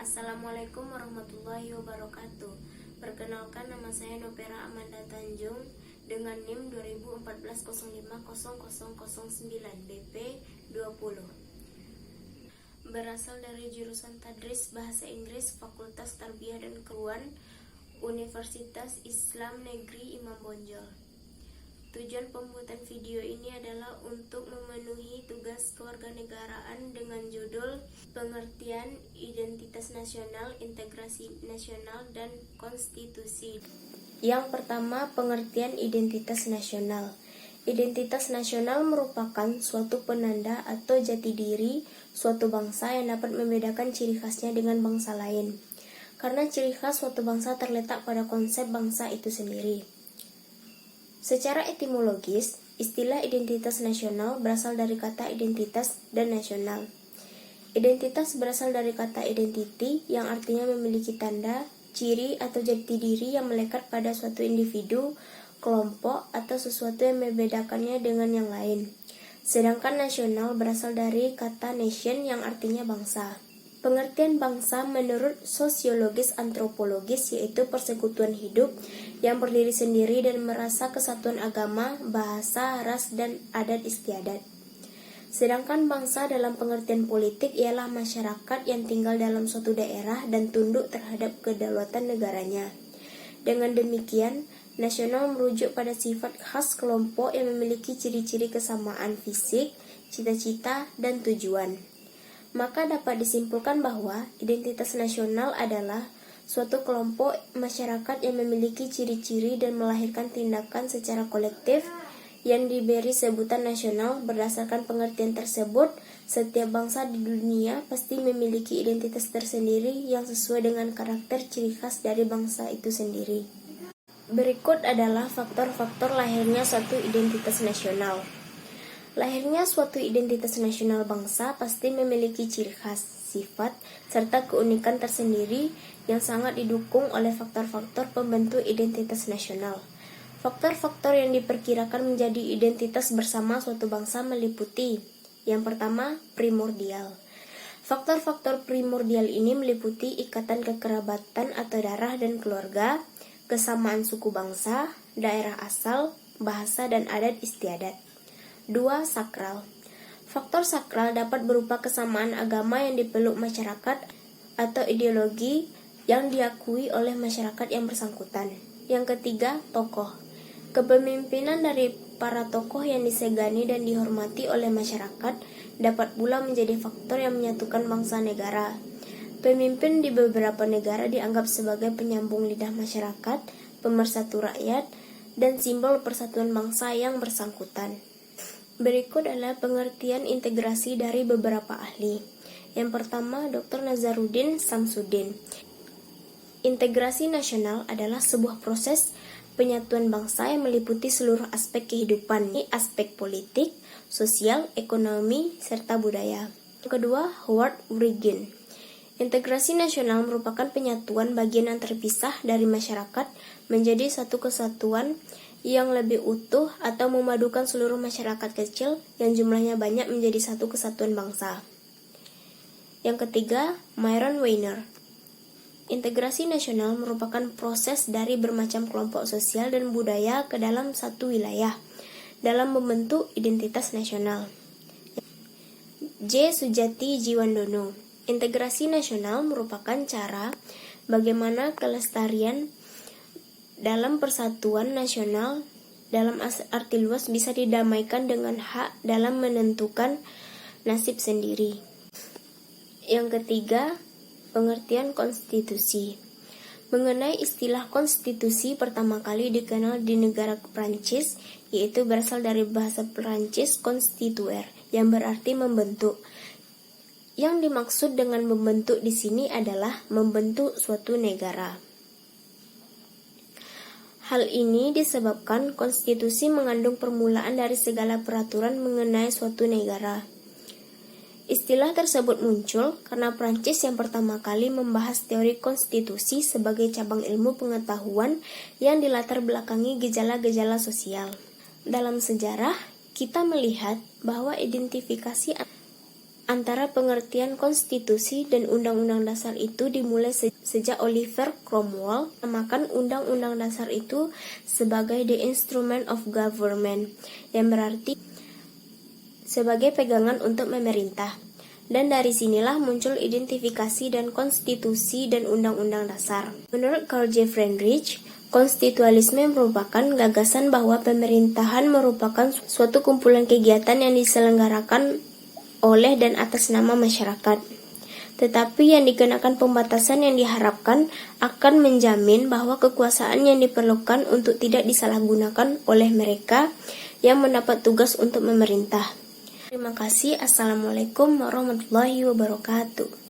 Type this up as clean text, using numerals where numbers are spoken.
Assalamualaikum warahmatullahi wabarakatuh. Perkenalkan, nama saya Nopera Amanda Tanjung dengan NIM 2014050009 BP 20. Berasal dari jurusan Tadris Bahasa Inggris Fakultas Tarbiyah dan Keruan Universitas Islam Negeri Imam Bonjol. Tujuan pembuatan video ini adalah untuk memenuhi tugas kewarganegaraan dengan judul Pengertian Identitas Nasional, Integrasi Nasional, dan Konstitusi. Yang pertama, pengertian identitas nasional. Identitas nasional merupakan suatu penanda atau jati diri suatu bangsa yang dapat membedakan ciri khasnya dengan bangsa lain. Karena ciri khas suatu bangsa terletak pada konsep bangsa itu sendiri. Secara etimologis, istilah identitas nasional berasal dari kata identitas dan nasional. Identitas berasal dari kata identity yang artinya memiliki tanda, ciri, atau jati diri yang melekat pada suatu individu, kelompok, atau sesuatu yang membedakannya dengan yang lain. Sedangkan nasional berasal dari kata nation yang artinya bangsa. Pengertian bangsa menurut sosiologis antropologis yaitu persekutuan hidup yang berdiri sendiri dan merasa kesatuan agama, bahasa, ras, dan adat istiadat. Sedangkan bangsa dalam pengertian politik ialah masyarakat yang tinggal dalam suatu daerah dan tunduk terhadap kedaulatan negaranya. Dengan demikian, nasional merujuk pada sifat khas kelompok yang memiliki ciri-ciri kesamaan fisik, cita-cita, dan tujuan. Maka dapat disimpulkan bahwa identitas nasional adalah suatu kelompok masyarakat yang memiliki ciri-ciri dan melahirkan tindakan secara kolektif yang diberi sebutan nasional. Berdasarkan pengertian tersebut, setiap bangsa di dunia pasti memiliki identitas tersendiri yang sesuai dengan karakter ciri khas dari bangsa itu sendiri. Berikut adalah faktor-faktor lahirnya suatu identitas nasional. Lahirnya suatu identitas nasional bangsa pasti memiliki ciri khas, sifat, serta keunikan tersendiri yang sangat didukung oleh faktor-faktor pembentuk identitas nasional. Faktor-faktor yang diperkirakan menjadi identitas bersama suatu bangsa meliputi: yang pertama, primordial. Faktor-faktor primordial ini meliputi ikatan kekerabatan atau darah dan keluarga, kesamaan suku bangsa, daerah asal, bahasa, dan adat istiadat. 2. Sakral. Faktor sakral dapat berupa kesamaan agama yang dipeluk masyarakat atau ideologi yang diakui oleh masyarakat yang bersangkutan. Yang ketiga, tokoh. Kepemimpinan dari para tokoh yang disegani dan dihormati oleh masyarakat dapat pula menjadi faktor yang menyatukan bangsa negara. Pemimpin di beberapa negara dianggap sebagai penyambung lidah masyarakat, pemersatu rakyat, dan simbol persatuan bangsa yang bersangkutan. Berikut adalah pengertian integrasi dari beberapa ahli. Yang pertama, Dr. Nazaruddin Samsudin. Integrasi nasional adalah sebuah proses penyatuan bangsa yang meliputi seluruh aspek kehidupan, aspek politik, sosial, ekonomi, serta budaya. Yang kedua, Howard Wriggin. Integrasi nasional merupakan penyatuan bagian yang terpisah dari masyarakat menjadi satu kesatuan yang lebih utuh atau memadukan seluruh masyarakat kecil yang jumlahnya banyak menjadi satu kesatuan bangsa. Yang ketiga, Myron Weiner. Integrasi nasional merupakan proses dari bermacam kelompok sosial dan budaya ke dalam satu wilayah dalam membentuk identitas nasional. J. Sujati Jiwandono. Integrasi nasional merupakan cara bagaimana kelestarian dalam persatuan nasional dalam arti luas bisa didamaikan dengan hak dalam menentukan nasib sendiri. Yang ketiga, pengertian konstitusi. Mengenai istilah konstitusi pertama kali dikenal di negara Prancis, yaitu berasal dari bahasa Prancis constituer yang berarti membentuk. Yang dimaksud dengan membentuk di sini adalah membentuk suatu negara. Hal ini disebabkan konstitusi mengandung permulaan dari segala peraturan mengenai suatu negara. Istilah tersebut muncul karena Prancis yang pertama kali membahas teori konstitusi sebagai cabang ilmu pengetahuan yang dilatar belakangi gejala-gejala sosial. Dalam sejarah, kita melihat bahwa identifikasi antara pengertian konstitusi dan undang-undang dasar itu dimulai sejak Oliver Cromwell menamakan undang-undang dasar itu sebagai the instrument of government, yang berarti sebagai pegangan untuk memerintah. Dan dari sinilah muncul identifikasi dan konstitusi dan undang-undang dasar. Menurut Karl J. Friedrich, konstitualisme merupakan gagasan bahwa pemerintahan merupakan suatu kumpulan kegiatan yang diselenggarakan oleh dan atas nama masyarakat. Tetapi yang dikenakan pembatasan yang diharapkan akan menjamin bahwa kekuasaan yang diperlukan untuk tidak disalahgunakan oleh mereka yang mendapat tugas untuk memerintah. Terima kasih. Assalamualaikum warahmatullahi wabarakatuh.